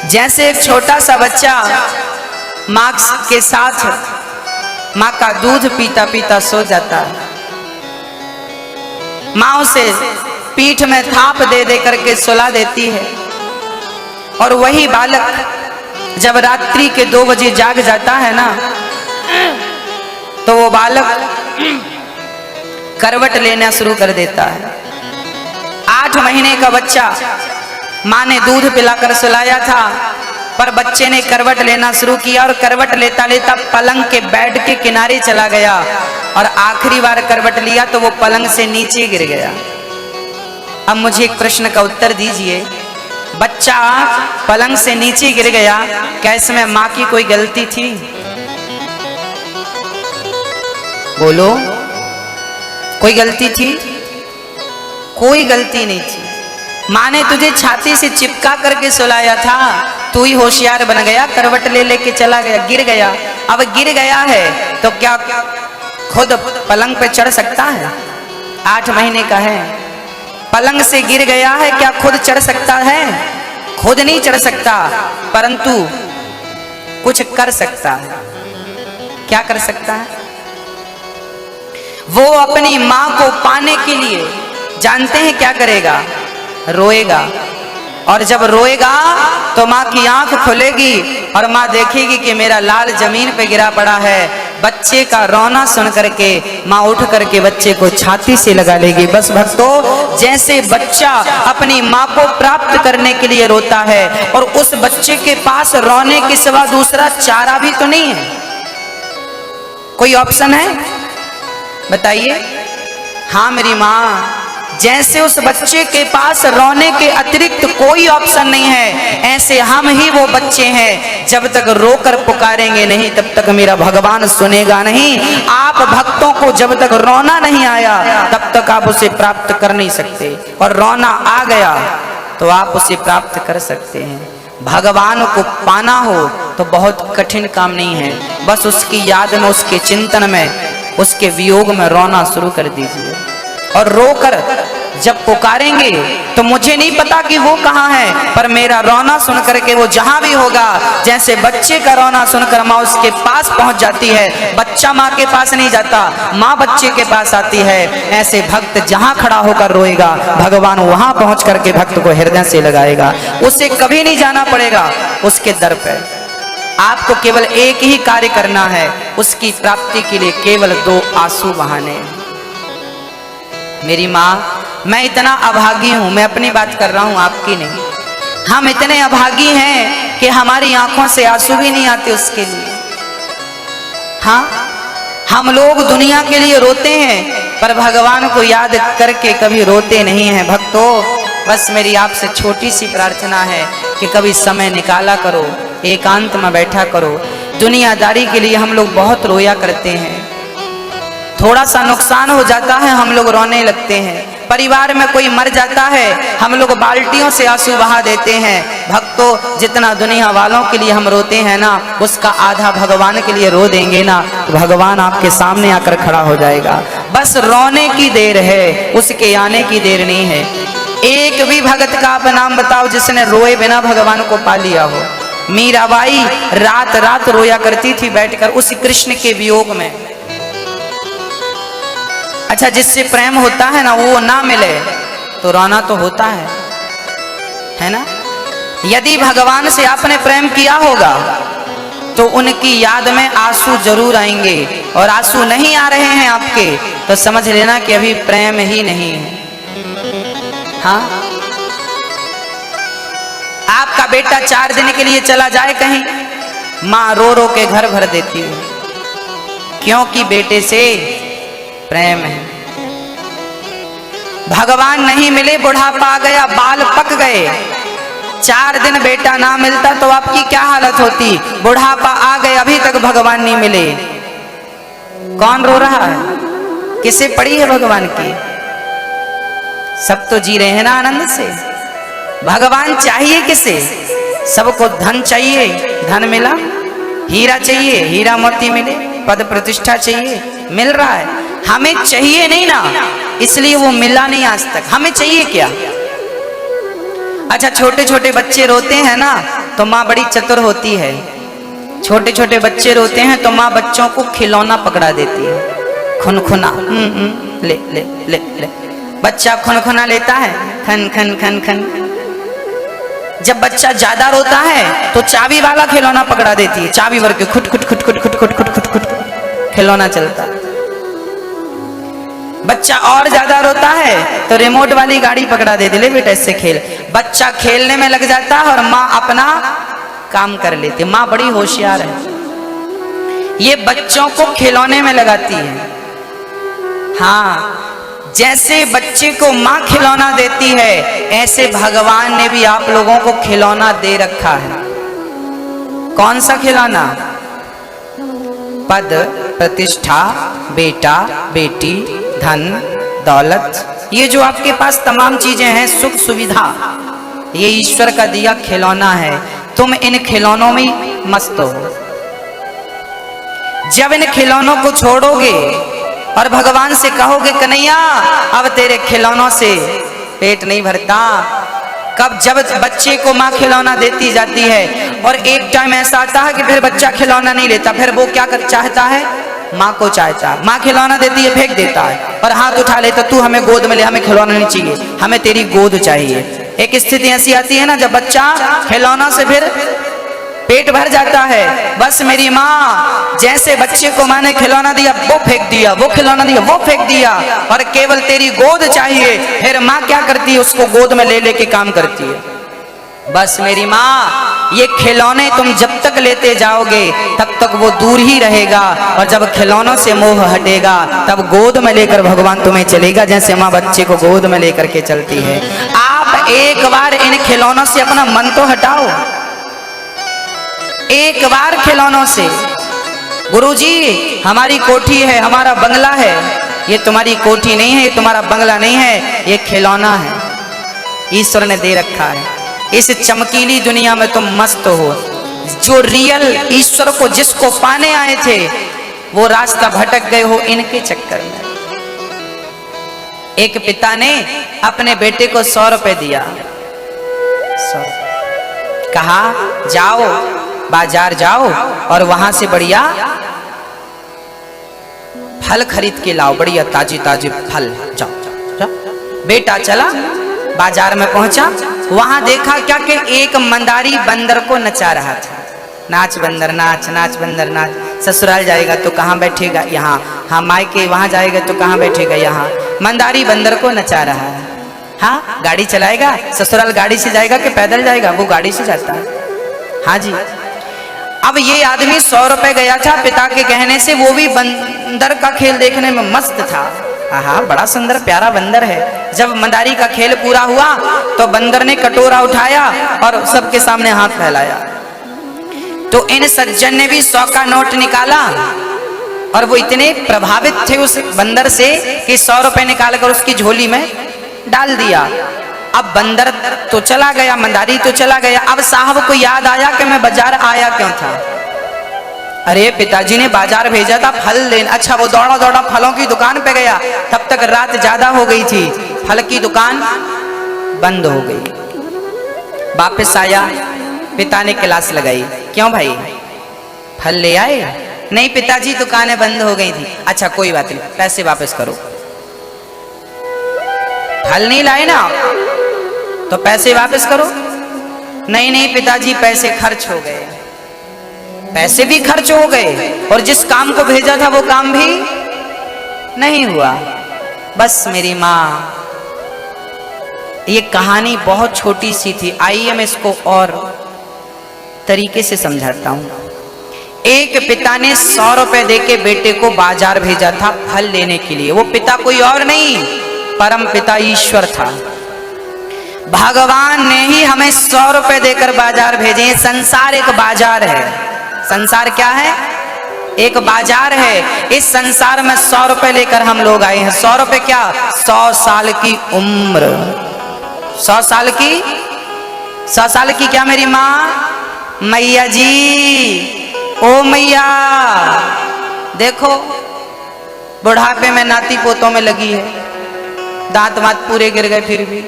जैसे एक छोटा सा बच्चा माँ के साथ माँ का दूध पीता पीता सो जाता है, माँ उसे पीठ में थाप दे दे करके सुला देती है, और वही बालक जब रात्रि के 2 बजे जाग जाता है ना, तो वो बालक करवट लेना शुरू कर देता है। 8 महीने का बच्चा, माँ ने दूध पिलाकर सुलाया था, पर बच्चे ने करवट लेना शुरू किया और करवट लेता लेता पलंग के बेड के किनारे चला गया, और आखिरी बार करवट लिया तो वो पलंग से नीचे गिर गया। अब मुझे एक प्रश्न का उत्तर दीजिए, बच्चा पलंग से नीचे गिर गया, क्या इसमें माँ की कोई गलती थी? बोलो, कोई गलती थी? कोई गलती नहीं थी। माँ ने तुझे छाती से चिपका करके सुलाया था, तू ही होशियार बन गया, करवट ले लेके चला गया, गिर गया। अब गिर गया है तो क्या खुद पलंग पे चढ़ सकता है? 8 महीने का है, पलंग से गिर गया है, क्या खुद चढ़ सकता है? खुद नहीं चढ़ सकता, परंतु कुछ कर सकता है। क्या कर सकता है? वो अपनी माँ को पाने के लिए जानते हैं क्या करेगा? रोएगा, और जब रोएगा तो माँ की आंख खुलेगी और माँ देखेगी कि मेरा लाल जमीन पे गिरा पड़ा है। बच्चे का रोना सुन करके माँ उठ करके बच्चे को छाती से लगा लेगी। बस भक्तों, जैसे बच्चा अपनी माँ को प्राप्त करने के लिए रोता है, और उस बच्चे के पास रोने के सिवा दूसरा चारा भी तो नहीं है, कोई ऑप्शन है? बताइए। हाँ मेरी माँ, जैसे उस बच्चे के पास रोने के अतिरिक्त कोई ऑप्शन नहीं है, ऐसे हम ही वो बच्चे हैं, जब तक रोकर पुकारेंगे नहीं तब तक मेरा भगवान सुनेगा नहीं। आप भक्तों को जब तक रोना नहीं आया तब तक आप उसे प्राप्त कर नहीं सकते, और रोना आ गया तो आप उसे प्राप्त कर सकते हैं। भगवान को पाना हो तो बहुत कठिन काम नहीं है, बस उसकी याद में, उसके चिंतन में, उसके वियोग में रोना शुरू कर दीजिए। और रोकर जब पुकारेंगे तो मुझे नहीं पता कि वो कहाँ है, पर मेरा रोना सुन करके वो जहां भी होगा, जैसे बच्चे का रोना सुनकर माँ उसके पास पहुंच जाती है, बच्चा माँ के पास नहीं जाता, माँ बच्चे के पास आती है, ऐसे भक्त जहां खड़ा होकर रोएगा, भगवान वहां पहुंच करके भक्त को हृदय से लगाएगा। उसे कभी नहीं जाना पड़ेगा उसके दर पर। आपको केवल एक ही कार्य करना है, उसकी प्राप्ति के लिए केवल 2 आंसू बहाने। मेरी माँ, मैं इतना अभागी हूं, मैं अपनी बात कर रहा हूं, आपकी नहीं। हम इतने अभागी हैं कि हमारी आंखों से आंसू भी नहीं आते उसके लिए। हाँ, हम लोग दुनिया के लिए रोते हैं, पर भगवान को याद करके कभी रोते नहीं हैं। भक्तों, बस मेरी आपसे छोटी सी प्रार्थना है कि कभी समय निकाला करो, एकांत में बैठा करो। दुनियादारी के लिए हम लोग बहुत रोया करते हैं, थोड़ा सा नुकसान हो जाता है हम लोग रोने लगते हैं, परिवार में कोई मर जाता है हम लोग बाल्टियों से आंसू बहा देते हैं। भक्तों, जितना दुनिया वालों के लिए हम रोते हैं ना, उसका आधा भगवान के लिए रो देंगे ना, भगवान आपके सामने आकर खड़ा हो जाएगा। बस रोने की देर है, उसके आने की देर नहीं है। एक भी भगत का आप नाम बताओ जिसने रोए बिना भगवान को पा लिया हो। मीराबाई रात रात रोया करती थी बैठकर उस कृष्ण के वियोग में। अच्छा, जिससे प्रेम होता है ना, वो ना मिले तो रोना तो होता है ना? यदि भगवान से आपने प्रेम किया होगा तो उनकी याद में आंसू जरूर आएंगे, और आंसू नहीं आ रहे हैं आपके तो समझ लेना कि अभी प्रेम ही नहीं है। हाँ, आपका बेटा 4 दिन के लिए चला जाए कहीं, माँ रो रो के घर भर देती है, क्योंकि बेटे से प्रेम है। भगवान नहीं मिले, बुढ़ापा आ गया, बाल पक गए, 4 दिन बेटा ना मिलता तो आपकी क्या हालत होती? बुढ़ापा आ गए, अभी तक भगवान नहीं मिले, कौन रो रहा है? किसे पड़ी है भगवान की? सब तो जी रहे हैं ना आनंद से। भगवान चाहिए किसे? सबको धन चाहिए, धन मिला। हीरा चाहिए, हीरा मोती मिले। पद प्रतिष्ठा चाहिए, मिल रहा है। हमें चाहिए नहीं ना, इसलिए वो मिला नहीं आज तक। हमें चाहिए क्या? अच्छा, छोटे छोटे बच्चे रोते हैं ना, तो माँ बड़ी चतुर होती है। छोटे छोटे बच्चे रोते हैं तो माँ बच्चों को खिलौना पकड़ा देती है, खुनखुना। ले ले ले ले। बच्चा खुनखुना लेता है, खन खन खन खन। जब बच्चा ज्यादा रोता है तो चाबी वाला खिलौना पकड़ा देती है, चाबी भर के खुट खुट खुट खुट खुट खुट खुट खुट खुट खिलौना चलता है। बच्चा और ज्यादा रोता है तो रिमोट वाली गाड़ी पकड़ा देती, ले बेटा इससे खेल। बच्चा खेलने में लग जाता है और माँ अपना काम कर लेती। माँ बड़ी होशियार है, ये बच्चों को खिलौने में लगाती है। हाँ, जैसे बच्चे को माँ खिलौना देती है, ऐसे भगवान ने भी आप लोगों को खिलौना दे रखा है। कौन सा खिलौना? पद, प्रतिष्ठा, बेटा, बेटी, धन, दौलत, ये जो आपके पास तमाम चीजें हैं, सुख सुविधा, ये ईश्वर का दिया खिलौना है। तुम इन खिलौनों में मस्त हो। जब इन खिलौनों को छोड़ोगे और भगवान से कहोगे कन्हैया अब तेरे खिलौनों से पेट नहीं भरता, कब? जब बच्चे को माँ खिलौना देती जाती है और एक टाइम ऐसा आता है कि फिर बच्चा खिलौना नहीं लेता, फिर वो क्या कर चाहता है? माँ को चाहता है। माँ खिलौना देती है, फेंक देता है और हाथ उठा लेता, तू हमें गोद में ले, हमें खिलौना नहीं चाहिए, हमें तेरी गोद चाहिए। एक स्थिति ऐसी आती है ना जब बच्चा खिलौना से फिर पेट भर जाता है। बस मेरी माँ, जैसे बच्चे को माँ ने खिलौना दिया वो फेंक दिया, वो खिलौना दिया वो फेंक दिया, और केवल तेरी गोद चाहिए। फिर माँ क्या करती है? उसको गोद में ले लेके काम करती है। बस मेरी माँ, ये खिलौने तुम जब तक लेते जाओगे तब तक वो दूर ही रहेगा, और जब खिलौनों से मोह हटेगा तब गोद में लेकर भगवान तुम्हें चलेगा, जैसे माँ बच्चे को गोद में लेकर के चलती है। आप एक बार इन खिलौनों से अपना मन तो हटाओ, एक बार खिलौनों से। गुरुजी, हमारी कोठी है, हमारा बंगला है। ये तुम्हारी कोठी नहीं है, ये तुम्हारा बंगला नहीं है, ये खिलौना है, ईश्वर ने दे रखा है। इस चमकीली दुनिया में तुम मस्त हो। जो रियल ईश्वर को जिसको पाने आए थे वो रास्ता भटक गए हो इनके चक्कर में। एक पिता ने अपने बेटे को 100 रुपए दिया, 100, कहा जाओ बाजार जाओ और वहां से बढ़िया फल खरीद के लाओ, बढ़िया ताजी ताजी फल, जाओ जाओ जाओ। बेटा चला, बाजार में पहुंचा, वहां देखा क्या कि एक मंदारी बंदर को नचा रहा था। नाच बंदर नाच, नाच बंदर नाच। ससुराल जाएगा तो कहाँ बैठेगा? यहाँ। हाँ, मायके वहां जाएगा तो कहाँ बैठेगा? यहाँ। मंदारी बंदर को नचा रहा है। हाँ, गाड़ी चलाएगा, ससुराल गाड़ी से जाएगा कि पैदल जाएगा? वो गाड़ी से जाता है। हाँ जी। अब ये आदमी 100 रुपए गया था पिता के कहने से, वो भी बंदर का खेल देखने में मस्त था। हाँ, बड़ा सुंदर प्यारा बंदर है। जब मंदारी का खेल पूरा हुआ तो बंदर ने कटोरा उठाया और सबके सामने हाथ फैलाया। तो इन सज्जन ने भी 100 का नोट निकाला और वो इतने प्रभावित थे उस बंदर से कि 100 रुपए निकालकर उसकी झोली में डाल दिया। अब बंदर तो चला गया, मंदारी तो चला गया। अब साहब को याद आया कि मैं बाजार आया क्यों था। अरे पिताजी ने बाजार भेजा था फल लेने। अच्छा, वो दौड़ा दौड़ा फलों की दुकान पे गया, तब तक रात ज्यादा हो गई थी, फल की दुकान बंद हो गई। वापस आया, पिता ने क्लास लगाई, क्यों भाई फल ले आए? नहीं पिताजी, दुकानें बंद हो गई थी। अच्छा कोई बात नहीं, पैसे वापस करो। फल नहीं लाए ना तो पैसे वापस करो। नहीं नहीं पिताजी, पैसे खर्च हो गए। पैसे भी खर्च हो गए और जिस काम को भेजा था वो काम भी नहीं हुआ। बस मेरी माँ, ये कहानी बहुत छोटी सी थी, आइए मैं इसको और तरीके से समझाता हूँ। एक पिता ने 100 रुपए देके बेटे को बाजार भेजा था फल लेने के लिए। वो पिता कोई और नहीं, परम पिता ईश्वर था। भगवान ने ही हमें 100 रुपए देकर बाजार भेजे। संसार एक बाजार है। संसार क्या है? एक बाजार है। इस संसार में 100 रुपए लेकर हम लोग आए हैं। 100 रुपए क्या? 100 साल की उम्र। 100 साल की, 100 साल की क्या मेरी माँ? मैया जी, ओ मैया देखो, बुढ़ापे में नाती पोतों में लगी है, दांत वात पूरे गिर गए फिर भी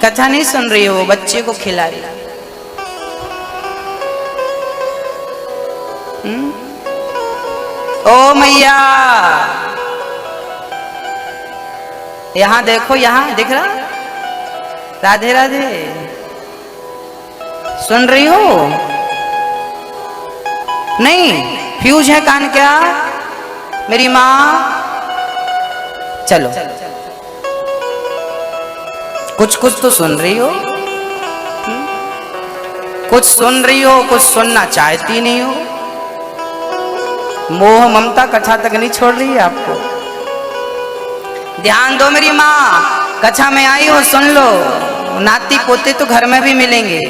कथा नहीं सुन रही हो, बच्चे को खिला रही। ओ मैया, यहां देखो, यहां दिख रहा। राधे राधे, सुन रही हो? नहीं, फ्यूज है कान क्या मेरी माँ? चलो, कुछ कुछ तो सुन रही हो, कुछ सुन रही हो, कुछ सुनना चाहती नहीं हो। मोह ममता कथा तक नहीं छोड़ रही है आपको। ध्यान दो मेरी माँ, कथा में आई हो सुन लो। नाती पोते तो घर में भी मिलेंगे।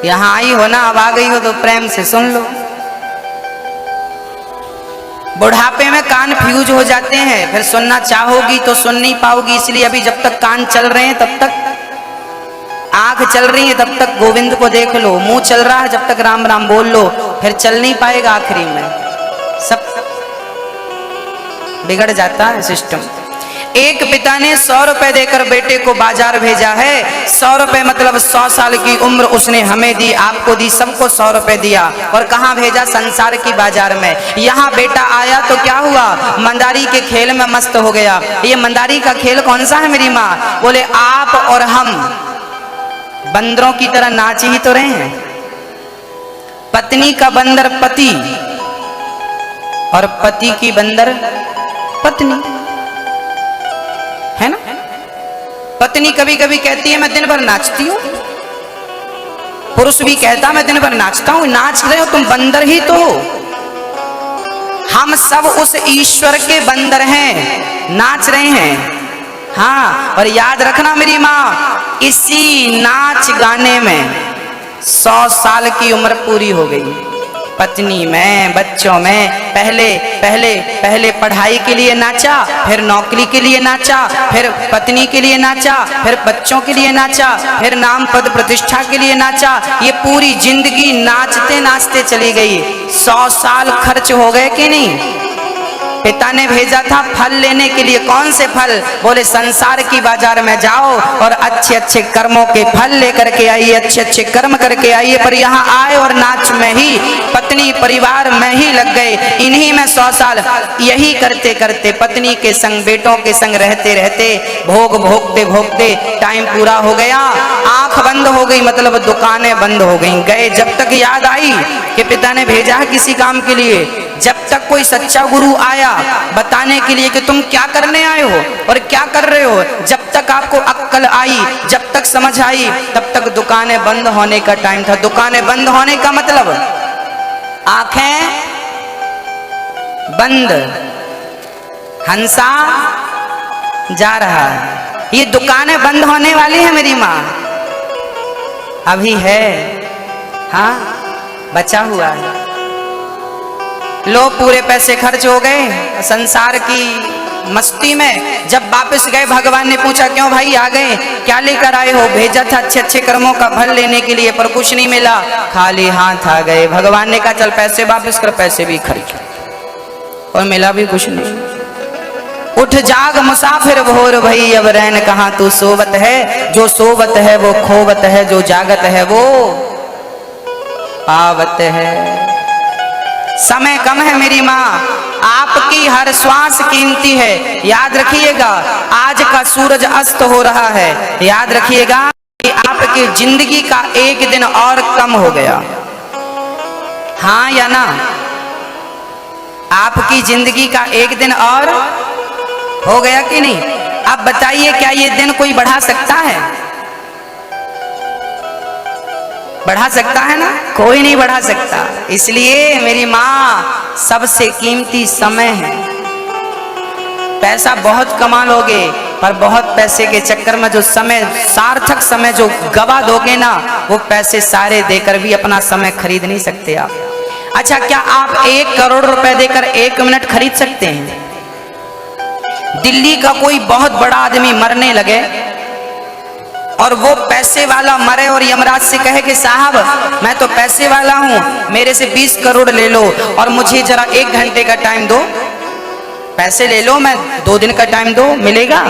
यहां आई हो ना, अब आ गई हो तो प्रेम से सुन लो। बुढ़ापे में कान फ्यूज हो जाते हैं, फिर सुनना चाहोगी तो सुन नहीं पाओगी। इसलिए अभी जब तक कान चल रहे हैं तब तक, आंख चल रही है तब तक गोविंद को देख लो, मुंह चल रहा है जब तक राम राम बोल लो, फिर चल नहीं पाएगा। आखिरी में सब बिगड़ जाता है सिस्टम। एक पिता ने 100 रुपए देकर बेटे को बाजार भेजा है। 100 रुपए मतलब 100 साल की उम्र उसने हमें दी, आपको दी, सबको 100 रुपए दिया। और कहाँ भेजा? संसार की बाजार में। यहाँ बेटा आया तो क्या हुआ? मंदारी के खेल में मस्त हो गया। ये मंदारी का खेल कौन सा है मेरी माँ? बोले आप और हम बंदरों की तरह नाच ही तो रहे हैं। पत्नी का बंदर पति और पति की बंदर पत्नी, है ना? पत्नी कभी कभी कहती है मैं दिन भर नाचती हूं, पुरुष भी कहता मैं दिन भर नाचता हूं। नाच रहे हो तुम, बंदर ही तो हो। हम सब उस ईश्वर के बंदर हैं, नाच रहे हैं। हाँ, और याद रखना मेरी माँ, इसी नाच गाने में 100 साल की उम्र पूरी हो गई। पत्नी में, बच्चों में, पहले पढ़ाई के लिए नाचा, फिर नौकरी के लिए नाचा, फिर पत्नी के लिए नाचा, फिर बच्चों के लिए नाचा, फिर नाम पद प्रतिष्ठा के लिए नाचा। ये पूरी जिंदगी नाचते नाचते चली गई। 100 साल खर्च हो गए कि नहीं? पिता ने भेजा था फल लेने के लिए। कौन से फल? बोले संसार की बाजार में जाओ और अच्छे अच्छे कर्मों के फल लेकर के आइए, अच्छे अच्छे कर्म करके आइए। पर यहाँ आए और नाच में ही, पत्नी परिवार में ही लग गए। इन्हीं में 100 साल यही करते करते, पत्नी के संग, बेटों के संग रहते रहते, भोग भोगते भोगते टाइम पूरा हो गया। आंख बंद हो गई, मतलब दुकानें बंद हो गई। गए जब तक याद आई कि पिता ने भेजा है किसी काम के लिए, जब तक कोई सच्चा गुरु आया बताने के लिए कि तुम क्या करने आए हो और क्या कर रहे हो, जब तक आपको अक्ल आई, जब तक समझ आई, तब तक दुकानें बंद होने का टाइम था। दुकानें बंद होने का मतलब आंखें बंद, हंसा जा रहा है। ये दुकानें बंद होने वाली है मेरी माँ, अभी है। हाँ, बचा हुआ है। लो पूरे पैसे खर्च हो गए संसार की मस्ती में। जब वापस गए, भगवान ने पूछा क्यों भाई आ गए, क्या लेकर आए हो? भेजा था अच्छे अच्छे कर्मों का फल लेने के लिए, पर कुछ नहीं मिला, खाली हाथ आ गए। भगवान ने कहा चल पैसे वापस कर, पैसे भी खर्च, और मिला भी कुछ नहीं। उठ जाग मुसाफिर भोर भई, अब रैन कहाँ तू सोवत है। जो सोवत है वो खोवत है, जो जागत है वो पावत है। समय कम है मेरी माँ, आपकी हर श्वास कीमती है। याद रखिएगा, आज का सूरज अस्त हो रहा है। याद रखिएगा कि आपकी जिंदगी का एक दिन और कम हो गया। हाँ या ना? आपकी जिंदगी का एक दिन और हो गया कि नहीं? अब बताइए, क्या ये दिन कोई बढ़ा सकता है? बढ़ा सकता है ना? कोई नहीं बढ़ा सकता। इसलिए मेरी माँ, सबसे कीमती समय है। पैसा बहुत कमा लोगे, पर बहुत पैसे के चक्कर में जो समय, सार्थक समय जो गवा दोगे ना, वो पैसे सारे देकर भी अपना समय खरीद नहीं सकते आप। अच्छा, क्या आप 1 करोड़ रुपए देकर 1 मिनट खरीद सकते हैं? दिल्ली का कोई बहुत बड़ा आदमी मरने लगे और वो पैसे वाला मरे और यमराज से कहे कि साहब मैं तो पैसे वाला हूं, मेरे से 20 करोड़ ले लो और मुझे जरा 1 घंटे का टाइम दो। पैसे ले लो, मैं 2 दिन का टाइम दो, मिलेगा।